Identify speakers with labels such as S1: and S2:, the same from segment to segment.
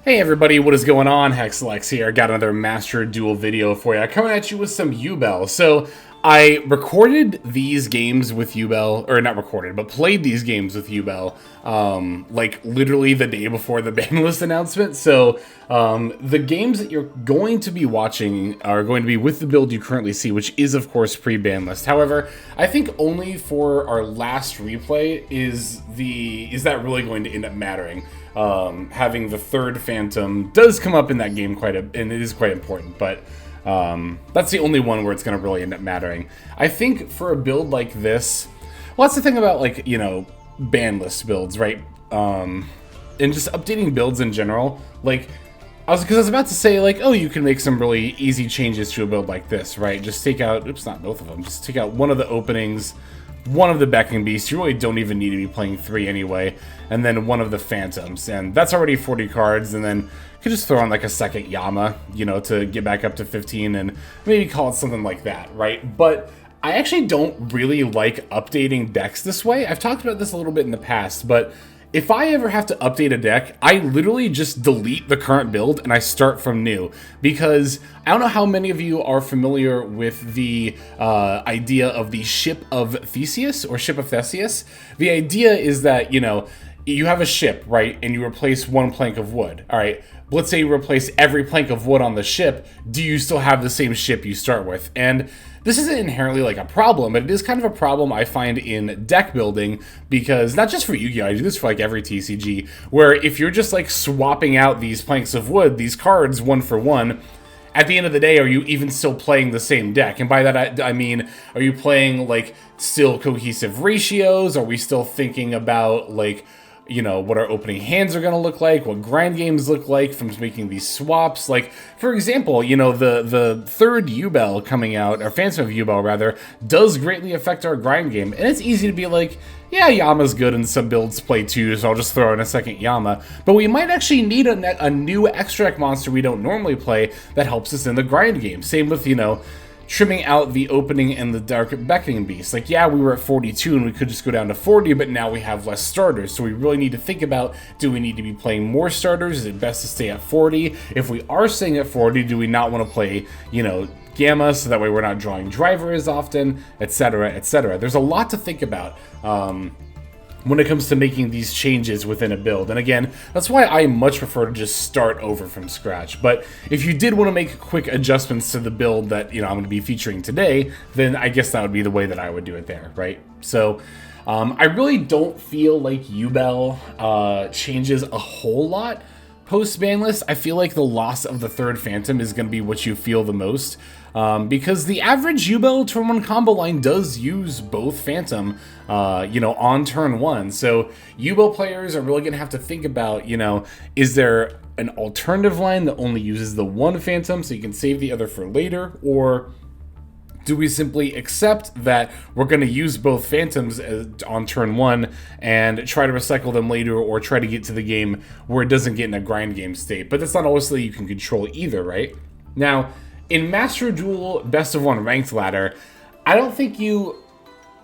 S1: Hey everybody, what is going on? Hexlex here. Got another Master Duel video for you. Coming at you with some Yubel. So, I recorded these games with Yubel, or not recorded, but played these games with Yubel, like literally the day before the ban list announcement. So, the games that you're going to be watching are going to be with the build you currently see, which is of course pre-ban list. However, I think only for our last replay is that really going to end up mattering. Having the third Phantom does come up in that game and it is quite important, but that's the only one where it's going to really end up mattering. I think for a build like this, well, that's the thing about, like, you know, ban list builds, right? And just updating builds in general, like, because I was about to say, like, oh, you can make some really easy changes to a build like this, right? Just take out, oops, not both of them, just take out one of the openings, one of the Beckoning Beasts. You really don't even need to be playing 3 anyway, and then one of the Phantoms, and that's already 40 cards, and then you could just throw on like a second Yama, you know, to get back up to 15, and maybe call it something like that, right? But I actually don't really like updating decks this way. I've talked about this a little bit in the past, but if I ever have to update a deck, I literally just delete the current build and I start from new. Because I don't know how many of you are familiar with the idea of the Ship of Theseus or Ship of Theseus. The idea is that, you know, you have a ship, right, and you replace one plank of wood. All right, let's say you replace every plank of wood on the ship. Do you still have the same ship you start with? And this isn't inherently like a problem, but it is kind of a problem I find in deck building, because not just for Yu-Gi-Oh!, I do this for like every TCG, where if you're just like swapping out these planks of wood, these cards one for one, at the end of the day, are you even still playing the same deck? And by that, I mean, are you playing like still cohesive ratios? Are we still thinking about, like, you know, what our opening hands are going to look like, what grind games look like from making these swaps? Like, for example, you know, the third Yubel coming out, or Phantom of Yubel rather, does greatly affect our grind game. And it's easy to be like, yeah, Yama's good and some builds play too, so I'll just throw in a second Yama. But we might actually need a new extract monster we don't normally play that helps us in the grind game. Same with, you know, trimming out the opening and the Dark Beckoning Beast. Like, yeah, we were at 42 and we could just go down to 40, but now we have less starters. So we really need to think about, do we need to be playing more starters? Is it best to stay at 40? If we are staying at 40, do we not want to play, you know, Gamma, so that way we're not drawing Driver as often, etc., etc. There's a lot to think about when it comes to making these changes within a build. And again, that's why I much prefer to just start over from scratch. But if you did want to make quick adjustments to the build that, you know, I'm going to be featuring today, then I guess that would be the way that I would do it there, right? So I really don't feel like Yubel changes a whole lot post-ban list. I feel like the loss of the third Phantom is going to be what you feel the most, because the average Yubel turn 1 combo line does use both Phantom, you know, on turn 1. So Yubel players are really going to have to think about, you know, is there an alternative line that only uses the one Phantom so you can save the other for later, or do we simply accept that we're going to use both Phantoms on turn 1 and try to recycle them later, or try to get to the game where it doesn't get in a grind game state? But that's not always that you can control either, right? Now, in Master Duel Best of 1 Ranked Ladder, I don't think you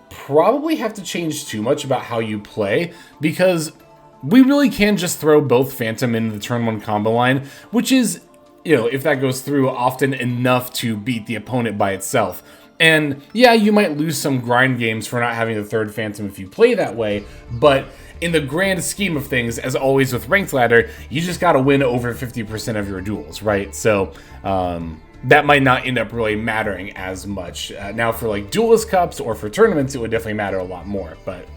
S1: probably have to change too much about how you play, because we really can just throw both Phantom into the turn 1 combo line, which is, you know, if that goes through, often enough to beat the opponent by itself. And yeah, you might lose some grind games for not having the third Phantom if you play that way, but in the grand scheme of things, as always with Ranked Ladder, you just gotta win over 50% of your duels, right? So that might not end up really mattering as much. Now for like Duelist Cups or for tournaments, it would definitely matter a lot more, but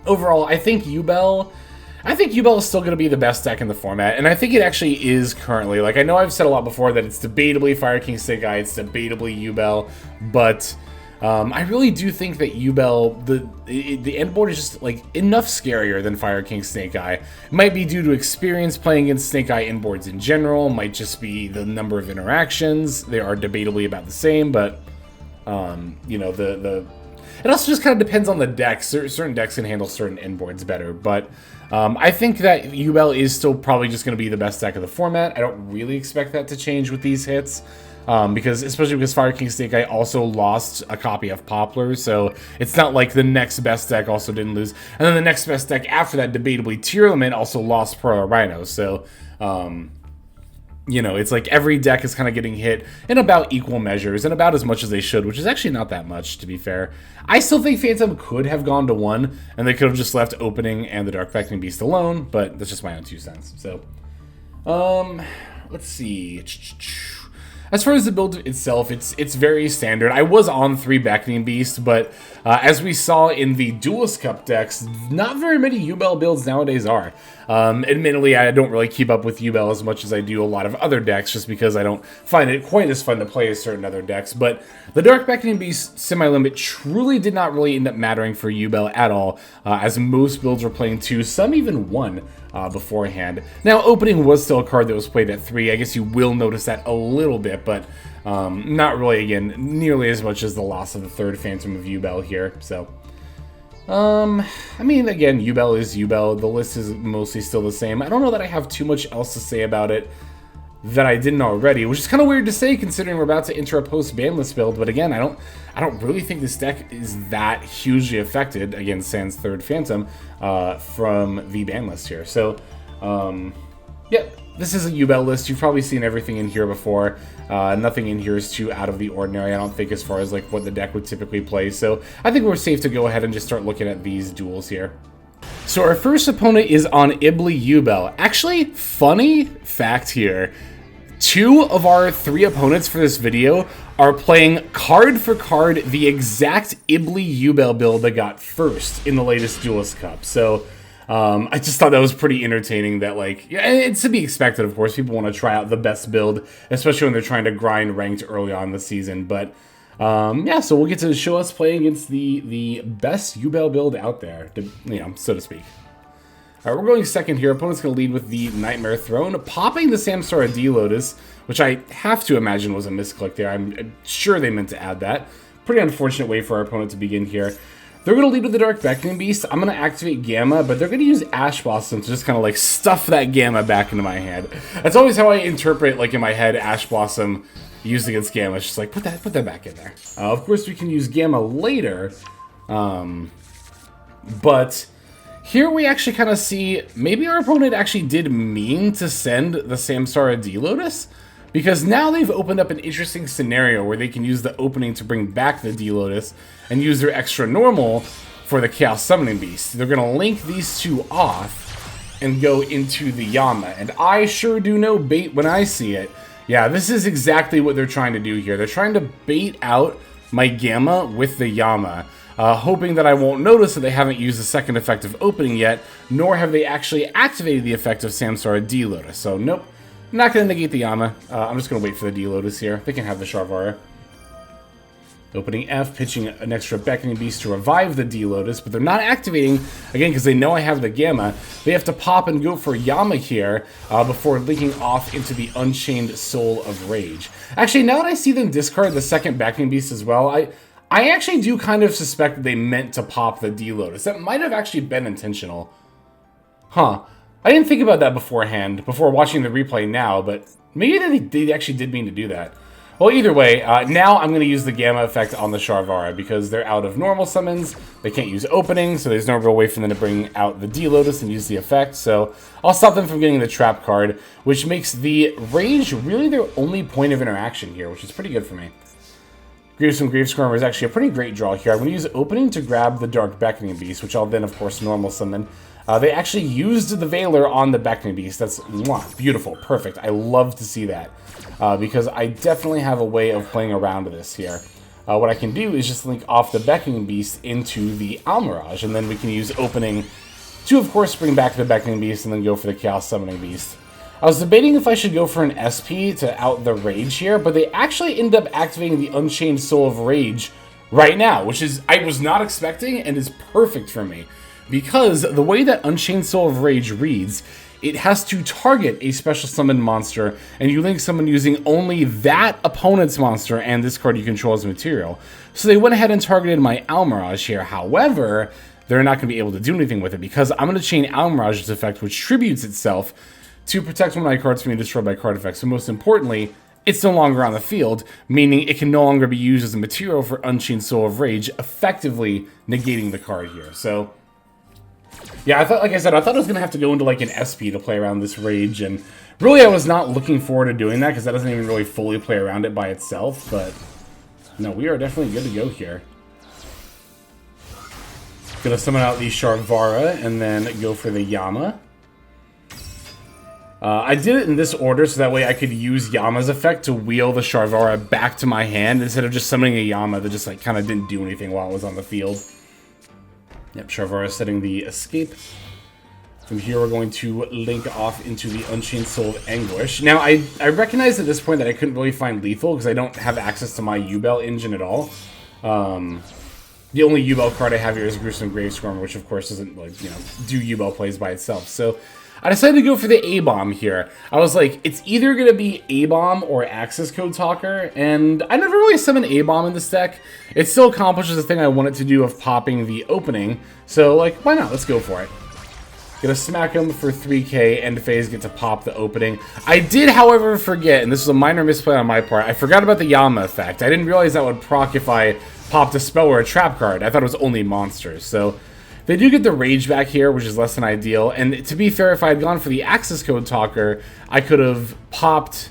S1: overall, I think Yubel is still going to be the best deck in the format, and I think it actually is currendly. Like, I know I've said a lot before that it's debatably Fire King Snake Eye, it's debatably Yubel, but I really do think that Yubel, the end board is just like enough scarier than Fire King Snake Eye. It might be due to experience playing against Snake Eye end boards in general, might just be the number of interactions. They are debatably about the same, but you know, it also just kind of depends on the deck. Certain decks can handle certain end boards better, but I think that Yubel is still probably just going to be the best deck of the format. I don't really expect that to change with these hits. because especially because Fire King Snake Eye also lost a copy of Poplar, so it's not like the next best deck also didn't lose. And then the next best deck after that, debatably Tearlament, also lost Pearl Rhino, so you know, it's like every deck is kind of getting hit in about equal measures and about as much as they should, which is actually not that much, to be fair. I still think Phantom could have gone to 1, and they could have just left Opening and the Dark Beckoning Beast alone, but that's just my own 2 cents. So, let's see. As far as the build itself, it's very standard. I was on 3 Beckoning Beast, but as we saw in the Duelist Cup decks, not very many Yubel builds nowadays are. Admittedly, I don't really keep up with Yubel as much as I do a lot of other decks, just because I don't find it quite as fun to play as certain other decks. But the Dark Beckoning Beast semi-limit truly did not really end up mattering for Yubel at all, as most builds were playing 2, some even 1. Beforehand. Now, Opening was still a card that was played at 3. I guess you will notice that a little bit, but not really, again, nearly as much as the loss of the 3rd Phantom of Yubel here. So, I mean, again, Yubel is Yubel. The list is mostly still the same. I don't know that I have too much else to say about it that I didn't already, which is kind of weird to say considering we're about to enter a post-ban list build. But again, I don't really think this deck is that hugely affected, again, sans 3rd Phantom, from the ban list here. So, yeah, this is a Yubel list. You've probably seen everything in here before. Nothing in here is too out of the ordinary, I don't think, as far as like what the deck would typically play. So I think we're safe to go ahead and just start looking at these duels here. So our first opponent is on Ibly Yubel. Actually, funny fact here, 2 of our 3 opponents for this video are playing card for card the exact Ibly Yubel build that got first in the latest Duelist Cup. So I just thought that was pretty entertaining that, like, yeah, it's to be expected, of course. People want to try out the best build, especially when they're trying to grind ranked early on in the season. But yeah, so we'll get to show us playing against the best Yubel build out there, you know, so to speak. All right, we're going second here. Opponent's going to lead with the Nightmare Throne, popping the Samsara D-Lotus, which I have to imagine was a misclick there. I'm sure they meant to add that. Pretty unfortunate way for our opponent to begin here. They're going to lead with the Dark Beckoning Beast. I'm going to activate Gamma, but they're going to use Ash Blossom to just kind of like stuff that Gamma back into my hand. That's always how I interpret, like in my head, Ash Blossom used against Gamma. It's just like, put that back in there. Of course, we can use Gamma later, but here we actually kind of see maybe our opponent actually did mean to send the Samsara D-Lotus, because now they've opened up an interesting scenario where they can use the opening to bring back the D-Lotus and use their extra normal for the Chaos Summoning Beast. They're going to link these 2 off and go into the Yama, and I sure do know bait when I see it. Yeah, this is exactly what they're trying to do here. They're trying to bait out my Gamma with the Yama, hoping that I won't notice that they haven't used the second effect of opening yet, nor have they actually activated the effect of Samsara D-Lotus. So nope, not going to negate the Yama. I'm just going to wait for the D-Lotus here. They can have the Sharvara. Opening F, pitching an extra Beckoning Beast to revive the D-Lotus, but they're not activating, again, because they know I have the Gamma. They have to pop and go for Yama here before linking off into the Unchained Soul of Rage. Actually, now that I see them discard the second Beckoning Beast as well, I actually do kind of suspect that they meant to pop the D-Lotus. That might have actually been intentional. Huh. I didn't think about that beforehand, before watching the replay now, but maybe they actually did mean to do that. Well, either way, now I'm going to use the Gamma effect on the Sharvara because they're out of normal summons. They can't use opening, so there's no real way for them to bring out the D-Lotus and use the effect. So I'll stop them from getting the Trap card, which makes the Rage really their only point of interaction here, which is pretty good for me. Grievesome Grievescorner is actually a pretty great draw here. I'm going to use opening to grab the Dark Beckoning Beast, which I'll then, of course, normal summon. They actually used the Veiler on the Beckoning Beast. That's beautiful, perfect. I love to see that because I definitely have a way of playing around this here. What I can do is just link off the Beckoning Beast into the Almirage, and then we can use opening to, of course, bring back the Beckoning Beast and then go for the Chaos Summoning Beast. I was debating if I should go for an SP to out the Rage here, but they actually end up activating the Unchained Soul of Rage right now, which is I was not expecting and is perfect for me. Because the way that Unchained Soul of Rage reads, it has to target a special summon monster, and you link someone using only that opponent's monster and this card you control as material. So they went ahead and targeted my Almirage here. However, they're not going to be able to do anything with it because I'm going to chain Almirage's effect, which tributes itself to protect one of my cards from being destroyed by card effects. So most importantly, it's no longer on the field, meaning it can no longer be used as a material for Unchained Soul of Rage, effectively negating the card here. So, yeah, like I said, I thought I was going to have to go into like an SP to play around this Rage, and really I was not looking forward to doing that because that doesn't even really fully play around it by itself, but no, we are definitely good to go here. Gonna summon out the Sharvara and then go for the Yama. I did it in this order so that way I could use Yama's effect to wheel the Sharvara back to my hand instead of just summoning a Yama that just like kind of didn't do anything while it was on the field. Yep, Sharvara setting the escape. From here we're going to link off into the Unchained Soul of Anguish. Now I recognized at this point that I couldn't really find lethal because I don't have access to my Yubel engine at all. The only Yubel card I have here is Gruesome Gravestormer, which of course doesn't like, you know, do Yubel plays by itself. So I decided to go for the A-Bomb here. I was like, it's either going to be A-Bomb or Access Code Talker, and I never really summoned A-Bomb in this deck. It still accomplishes the thing I wanted to do of popping the opening, so like, why not? Let's go for it. Gonna smack him for 3k, end phase, get to pop the opening. I did, however, forget, and this is a minor misplay on my part, I forgot about the Yama effect. I didn't realize that would proc if I popped a spell or a trap card. I thought it was only monsters, so they do get the Rage back here, which is less than ideal. And to be fair, if I had gone for the Access Code Talker, I could have popped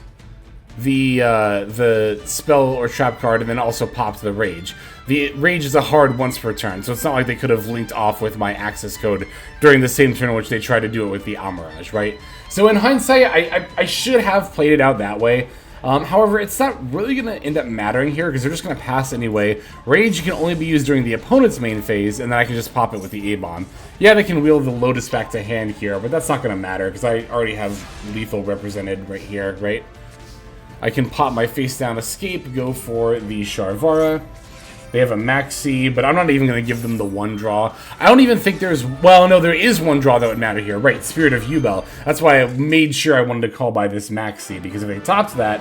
S1: the spell or trap card and then also popped the Rage. The Rage is a hard once per turn, so it's not like they could have linked off with my Access Code during the same turn in which they tried to do it with the Amirage, right? So in hindsight, I should have played it out that way. However, it's not really going to end up mattering here because they're just going to pass anyway. Rage can only be used during the opponent's main phase, and then I can just pop it with the A-Bomb. Yeah, they can wheel the Lotus back to hand here, but that's not going to matter because I already have lethal represented right here, right? I can pop my face down escape, go for the Sharvara. They have a Maxi, but I'm not even going to give them the one draw. I don't even think there's... Well, no, there is one draw that would matter here. Right, Spirit of Yubel. That's why I made sure I wanted to call by this Maxi, because if they topped that,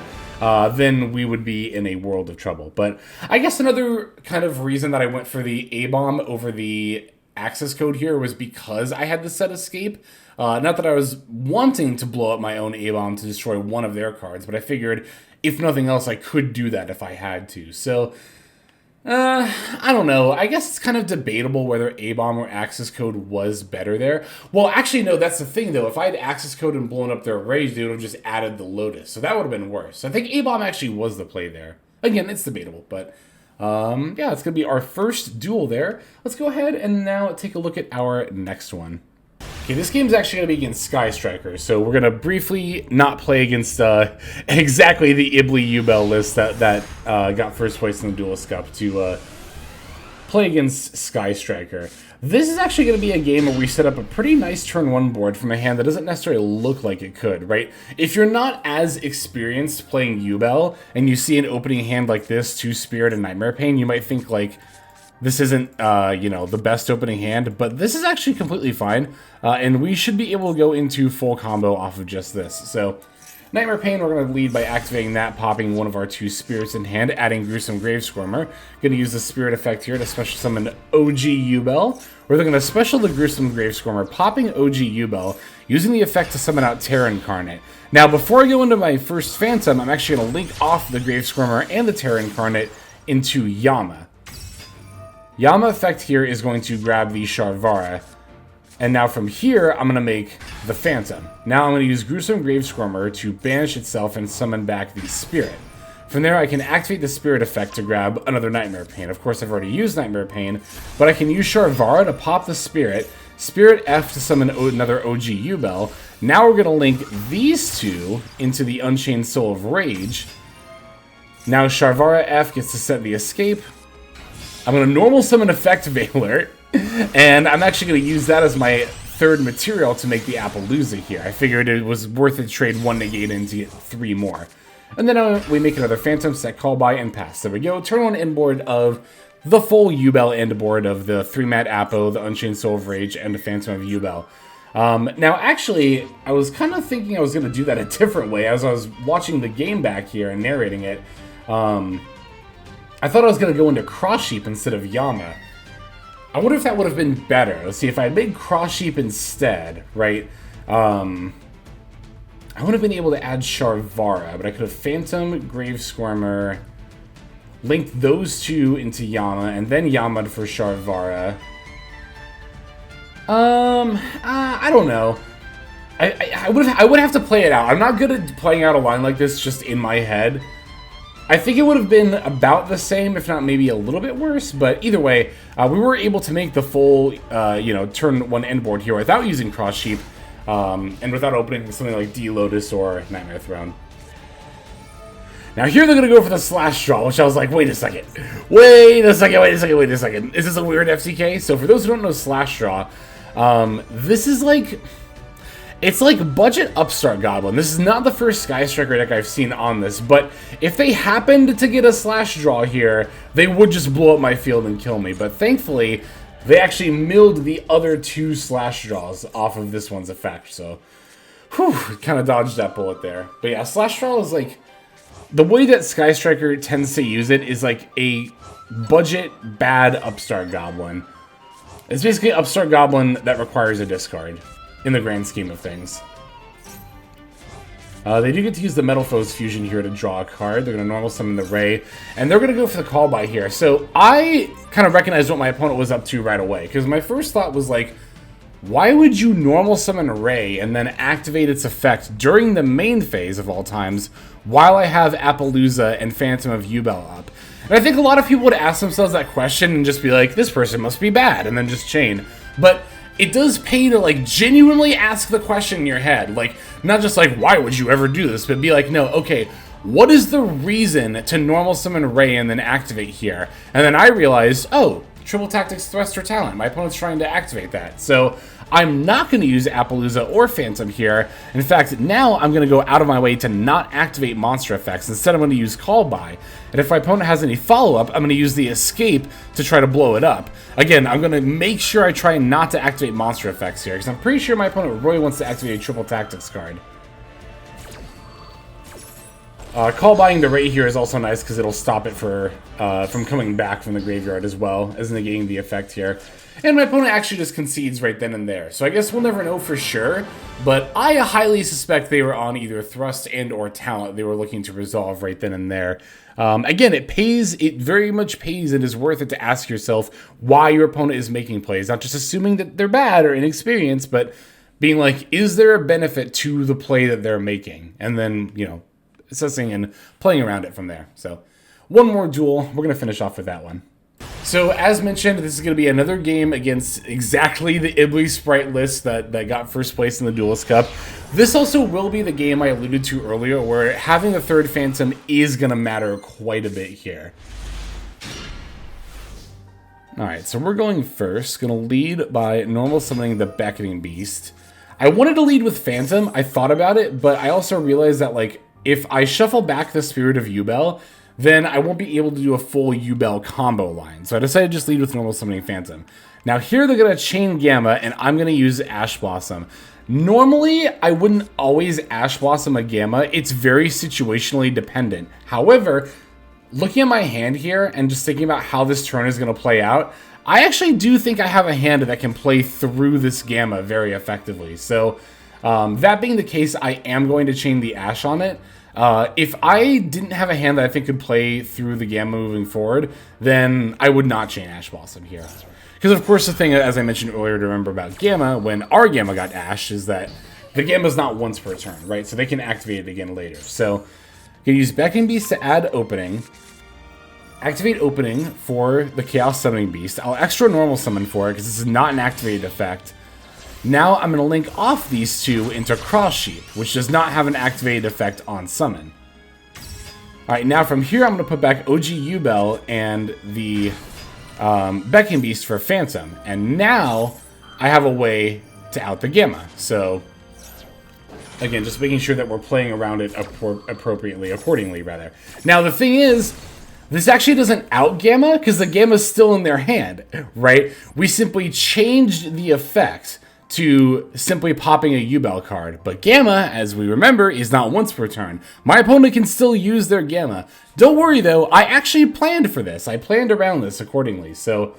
S1: then we would be in a world of trouble. But I guess another kind of reason that I went for the A-Bomb over the access code here was because I had the set escape. Not that I was wanting to blow up my own A-Bomb to destroy one of their cards, but I figured, if nothing else, I could do that if I had to. So... I don't know. I guess it's kind of debatable whether A-Bomb or Access Code was better there. Well, actually, no, that's the thing, though. If I had Access Code and blown up their Rage, they would have just added the Lotus. So that would have been worse. I think A-Bomb actually was the play there. Again, it's debatable, but yeah, it's going to be our first duel there. Let's go ahead and now take a look at our next one. Okay, this game's actually going to be against Sky Strikers, so we're going to briefly not play against exactly the Ibli Yubel list that got first place in the Duelist Cup to play against Sky Striker. This is actually going to be a game where we set up a pretty nice turn 1 board from a hand that doesn't necessarily look like it could, right? If you're not as experienced playing Yubel and you see an opening hand like this, 2 Spirit and Nightmare Pain, you might think like, this isn't, you know, the best opening hand, but this is actually completely fine, and we should be able to go into full combo off of just this. So, Nightmare Pain, we're going to lead by activating that, popping one of our 2 spirits in hand, adding Gruesome Gravestormer. Going to use the spirit effect here to special summon OG Yubel. We're going to special the Gruesome Gravestormer, popping OG Yubel, using the effect to summon out Terra Incarnate. Now, before I go into my first Phantom, I'm actually going to link off the Gravestormer and the Terra Incarnate into Yama. Yama effect here is going to grab the Sharvara, and now from here, I'm going to make the Phantom. Now I'm going to use Gruesome Gravestormer to banish itself and summon back the Spirit. From there, I can activate the Spirit effect to grab another Nightmare Pain. Of course, I've already used Nightmare Pain, but I can use Sharvara to pop the Spirit, Spirit F to summon another OG Yubel. Now we're going to link these 2 into the Unchained Soul of Rage. Now Sharvara F gets to set the escape. I'm going to normal summon Effect Veiler, and I'm actually going to use that as my 3rd material to make the Appaloosa here. I figured it was worth it to trade 1 negate in to get 3 more. And then we make another Phantom, set call by, and pass. There we go. Turn 1 end board of the full Yubel end board of the 3-mat Appo, the Unchained Soul of Rage, and the Phantom of Yubel. Now, actually, I was kind of thinking I was going to do that a different way as I was watching the game back here and narrating it. I thought I was going to go into Cross Sheep instead of Yama. I wonder if that would have been better. Let's see, if I had made Cross Sheep instead, right? I I would have been able to add Sharvara, but I could have Phantom, Grave Squirmer, linked those two into Yama, and then Yama'd for Sharvara. I don't know. I would have to play it out. I'm not good at playing out a line like this just in my head. I think it would have been about the same, if not maybe a little bit worse, but either way, we were able to make the full, turn one end board here without using Cross Sheep, and without opening something like D-Lotus or Nightmare Throne. Now here they're going to go for the slash draw, which I was like, wait a second. Is this a weird FTK? So for those who don't know slash draw, this is like... It's like budget Upstart Goblin. This is not the first Sky Striker deck I've seen on this, but if they happened to get a slash draw here, they would just blow up my field and kill me. But thankfully, they actually milled the other two slash draws off of this one's effect, so... Whew, kind of dodged that bullet there. But yeah, slash draw is like... The way that Sky Striker tends to use it is like a budget bad Upstart Goblin. It's basically Upstart Goblin that requires a discard, in the grand scheme of things. They do get to use the Metal Foes Fusion here to draw a card. They're going to normal summon the Ray, and they're going to go for the Call By here. So I kind of recognized what my opponent was up to right away, because my first thought was like, why would you normal summon Ray and then activate its effect during the main phase of all times while I have Appaloosa and Phantom of Yubel up? And I think a lot of people would ask themselves that question and just be like, this person must be bad, and then just chain. But it does pay to, like, genuinely ask the question in your head. Like, not just like, why would you ever do this? But be like, no, okay, what is the reason to normal summon Ray and then activate here? And then I realized, oh, Triple Tactics Thruster Talent. My opponent's trying to activate that. So I'm not going to use Appaloosa or Phantom here. In fact, now I'm going to go out of my way to not activate monster effects. Instead, I'm going to use Call By. And if my opponent has any follow-up, I'm going to use the Escape to try to blow it up. Again, I'm going to make sure I try not to activate monster effects here, because I'm pretty sure my opponent really wants to activate a Triple Tactics card. Call Buying the Ray here is also nice because it'll stop it from coming back from the graveyard as well as negating the effect here. And my opponent actually just concedes right then and there. So I guess we'll never know for sure, but I highly suspect they were on either Thrust and or Talent they were looking to resolve right then and there. Again, it very much pays and is worth it to ask yourself why your opponent is making plays. Not just assuming that they're bad or inexperienced, but being like, is there a benefit to the play that they're making? And then, assessing and playing around it from there. So one more duel. We're going to finish off with that one. So as mentioned, this is going to be another game against exactly the I Sprite List that got first place in the Duelist Cup. This also will be the game I alluded to earlier where having a third Phantom is going to matter quite a bit here. Alright, so we're going first. Going to lead by normal summoning the Beckoning Beast. I wanted to lead with Phantom. I thought about it, but I also realized that, like, if I shuffle back the Spirit of Yubel, then I won't be able to do a full Yubel combo line. So I decided to just lead with normal summoning Phantom. Now here they're going to chain Gamma, and I'm going to use Ash Blossom. Normally, I wouldn't always Ash Blossom a Gamma. It's very situationally dependent. However, looking at my hand here and just thinking about how this turn is going to play out, I actually do think I have a hand that can play through this Gamma very effectively. So that being the case, I am going to chain the Ash on it. If I didn't have a hand that I think could play through the Gamma moving forward, then I would not chain Ash Blossom here. Because, of course, the thing, as I mentioned earlier, to remember about Gamma, when our Gamma got Ash, is that the Gamma's not once per turn, right? So they can activate it again later. So, I'm going to use Beckoning Beast to add Opening. Activate Opening for the Chaos Summoning Beast. I'll extra normal summon for it, because this is not an activated effect. Now I'm going to link off these two into Cross Sheep, which does not have an activated effect on summon. Alright, now from here I'm going to put back OG Yubel and the Beckoning Beast for Phantom. And now I have a way to out the Gamma. So, again, just making sure that we're playing around it accordingly, rather. Now the thing is, this actually doesn't out Gamma, because the Gamma's still in their hand, right? We simply changed the effect to simply popping a Yubel card. But Gamma, as we remember, is not once per turn. My opponent can still use their Gamma. Don't worry though, I actually planned for this. I planned around this accordingly, so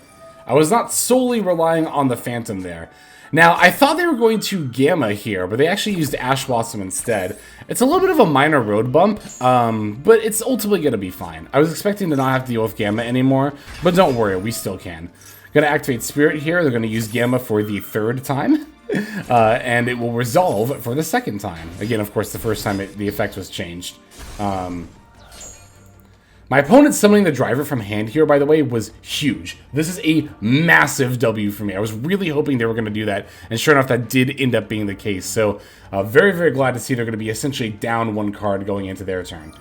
S1: I was not solely relying on the Phantom there. Now, I thought they were going to Gamma here, but they actually used Ash Blossom instead. It's a little bit of a minor road bump, but it's ultimately going to be fine. I was expecting to not have to deal with Gamma anymore, but don't worry, we still can. Going to activate Spirit here. They're going to use Gamma for the 3rd time, and it will resolve for the 2nd time. Again, of course, the first time the effect was changed. My opponent summoning the driver from hand here, by the way, was huge. This is a massive W for me. I was really hoping they were going to do that, and sure enough, that did end up being the case. So, very, very glad to see they're going to be essentially down 1 card going into their turn.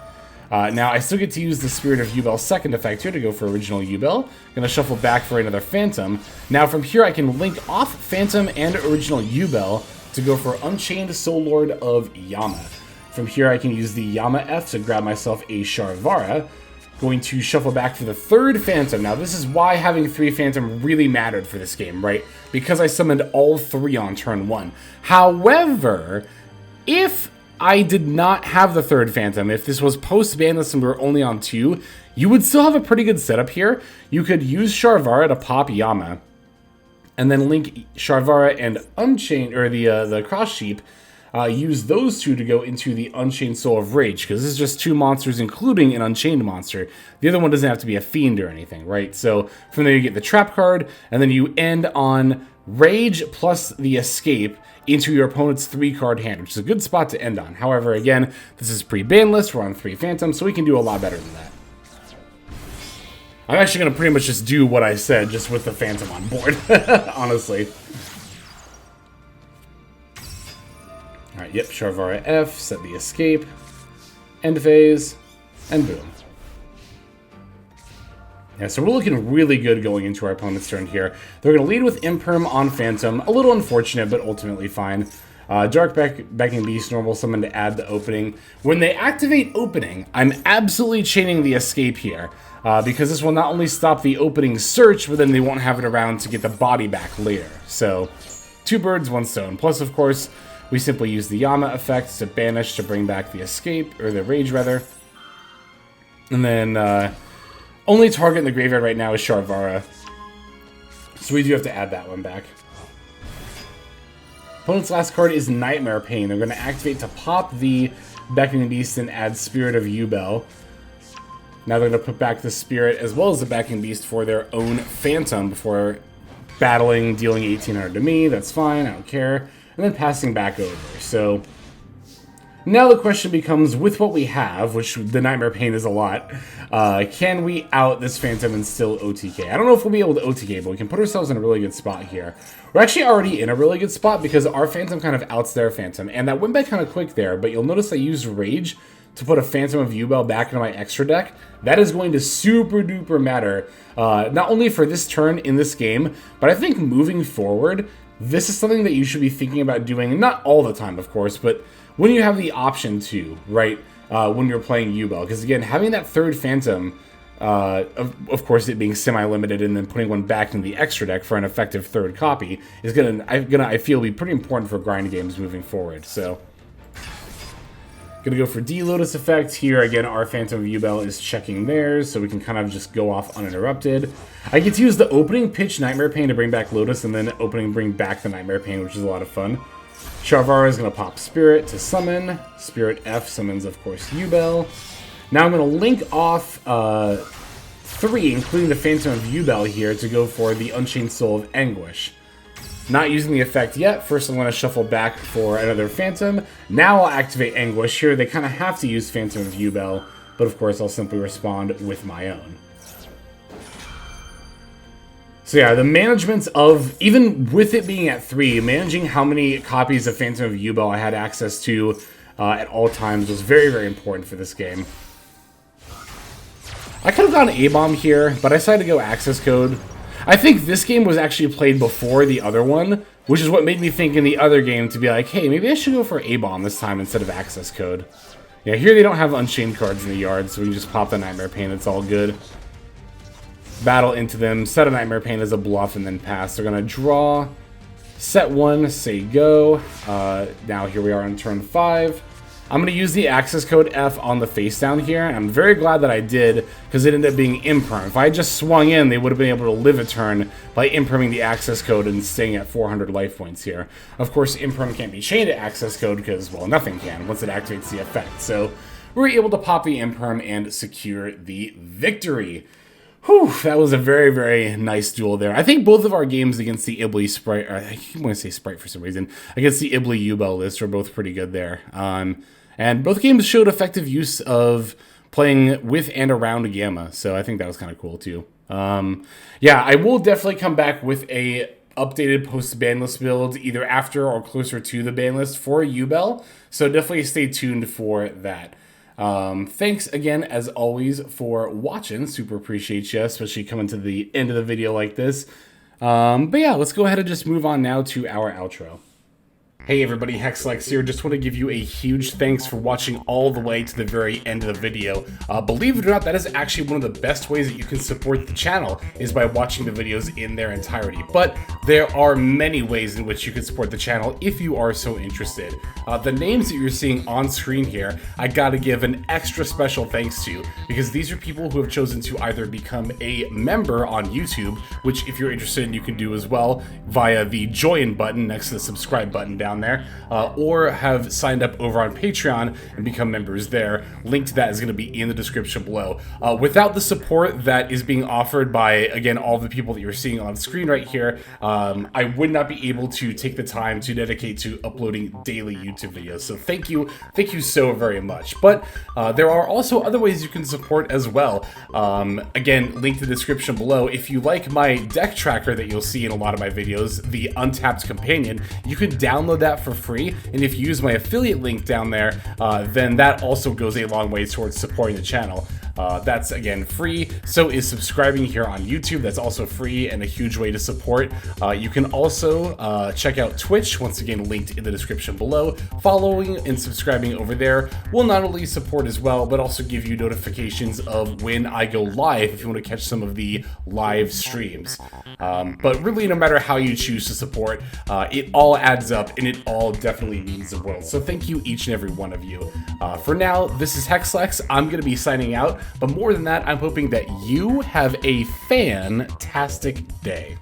S1: Now, I still get to use the Spirit of Yubel's 2nd effect here to go for original Yubel. Going to shuffle back for another Phantom. Now, from here, I can link off Phantom and original Yubel to go for Unchained Soul Lord of Yama. From here, I can use the Yama F to grab myself a Sharvara. Going to shuffle back for the 3rd Phantom. Now, this is why having 3 Phantom really mattered for this game, right? Because I summoned all 3 on turn 1. However, if I did not have the 3rd Phantom, if this was post-banlist and we were only on 2, you would still have a pretty good setup here. You could use Sharvara to pop Yama, and then link Sharvara and Unchained, or the Cross Sheep, use those 2 to go into the Unchained Soul of Rage, because this is just 2 monsters, including an Unchained monster. The other one doesn't have to be a Fiend or anything, right? So from there you get the Trap card, and then you end on Rage plus the Escape into your opponent's 3-card hand, which is a good spot to end on. However, again, this is pre-ban list, we're on 3 Phantoms, so we can do a lot better than that. I'm actually going to pretty much just do what I said, just with the Phantom on board, honestly. Alright, yep, Sharvara F, set the Escape, end phase, and boom. Yeah, so we're looking really good going into our opponent's turn here. They're going to lead with Imperm on Phantom. A little unfortunate, but ultimately fine. Dark Beckoning Beast, normal summon to add the opening. When they activate opening, I'm absolutely chaining the Escape here. Because this will not only stop the opening search, but then they won't have it around to get the body back later. So, 2 birds, 1 stone. Plus, of course, we simply use the Yama effect to banish to bring back the Escape, or the Rage rather. And then, only target in the graveyard right now is Sharvara. So we do have to add that one back. Opponent's last card is Nightmare Pain. They're going to activate to pop the Beckoning Beast and add Spirit of Yubel. Now they're going to put back the Spirit as well as the Beckoning Beast for their own Phantom before battling, dealing 1800 to me. That's fine, I don't care. And then passing back over. So now the question becomes, with what we have, which the Nightmare Pain is a lot, can we out this Phantom and still OTK? I don't know if we'll be able to OTK, but we can put ourselves in a really good spot here. We're actually already in a really good spot because our Phantom kind of outs their Phantom, and that went by kind of quick there, but you'll notice I used Rage to put a Phantom of Yubel back into my extra deck. That is going to super duper matter, not only for this turn in this game, but I think moving forward, this is something that you should be thinking about doing, not all the time, of course, but when you have the option to, right, when you're playing Yubel. Because again, having that 3rd Phantom, of course it being semi-limited and then putting one back in the extra deck for an effective 3rd copy, is I feel, be pretty important for grind games moving forward, so. Gonna go for D-Lotus effect. Here, again, our Phantom of Yubel is checking theirs, so we can kind of just go off uninterrupted. I get to use the opening pitch Nightmare Pain to bring back Lotus, and then opening bring back the Nightmare Pain, which is a lot of fun. Sharvara is going to pop Spirit to summon. Spirit F summons, of course, Yubel. Now I'm going to link off 3, including the Phantom of Yubel here, to go for the Unchained Soul of Anguish. Not using the effect yet. First I'm going to shuffle back for another Phantom. Now I'll activate Anguish. Here they kind of have to use Phantom of Yubel, but of course I'll simply respond with my own. So yeah, the management of, even with it being at 3, managing how many copies of Phantom of Yubel I had access to at all times was very, very important for this game. I could have gone A-Bomb here, but I decided to go Access Code. I think this game was actually played before the other one, which is what made me think in the other game to be like, hey, maybe I should go for A-Bomb this time instead of Access Code. Yeah, here they don't have Unchained cards in the yard, so we can just pop the Nightmare Pain, it's all good. Battle into them, set a Nightmare Pain as a bluff, and then pass. They're going to draw, set 1, say go. Now here we are on turn 5. I'm going to use the access code F on the face down here, and I'm very glad that I did, because it ended up being imperm. If I had just swung in, they would have been able to live a turn by impriming the access code and staying at 400 life points here. Of course, imperm can't be chained to access code because, well, nothing can once it activates the effect. So we're able to pop the imperm and secure the victory. Whew, that was a very, very nice duel there. I think both of our games against the I Sprite, or I keep wanting to say Sprite for some reason, against the I Yubel list were both pretty good there. And both games showed effective use of playing with and around Gamma, so I think that was kind of cool too. Yeah, I will definitely come back with a updated post-ban list build either after or closer to the ban list for Yubel, so definitely stay tuned for that. Thanks again, as always, for watching. Super appreciate you, especially coming to the end of the video like this. But yeah, let's go ahead and just move on now to our outro. Hey everybody, Hexlex here. Just want to give you a huge thanks for watching all the way to the very end of the video. Believe it or not, that is actually one of the best ways that you can support the channel, is by watching the videos in their entirety. But there are many ways in which you can support the channel if you are so interested. The names that you're seeing on screen here, I gotta give an extra special thanks to, because these are people who have chosen to either become a member on YouTube, which if you're interested you can do as well via the join button next to the subscribe button down there, or have signed up over on Patreon and become members there. Link to that is going to be in the description below. Without the support that is being offered by, again, all the people that you're seeing on screen right here, I would not be able to take the time to dedicate to uploading daily YouTube videos. So thank you so very much. But there are also other ways you can support as well. Again, link to the description below. If you like my deck tracker that you'll see in a lot of my videos, the Untapped Companion, you can download that for free, and if you use my affiliate link down there, then that also goes a long way towards supporting the channel. That's, again, free. So is subscribing here on YouTube. That's also free and a huge way to support. You can also check out Twitch, once again linked in the description below. Following and subscribing over there will not only support as well, but also give you notifications of when I go live if you want to catch some of the live streams. But really, no matter how you choose to support, it all adds up, and it all definitely means the world. So thank you, each and every one of you. For now, this is Hexlex. I'm going to be signing out. But more than that, I'm hoping that you have a fantastic day.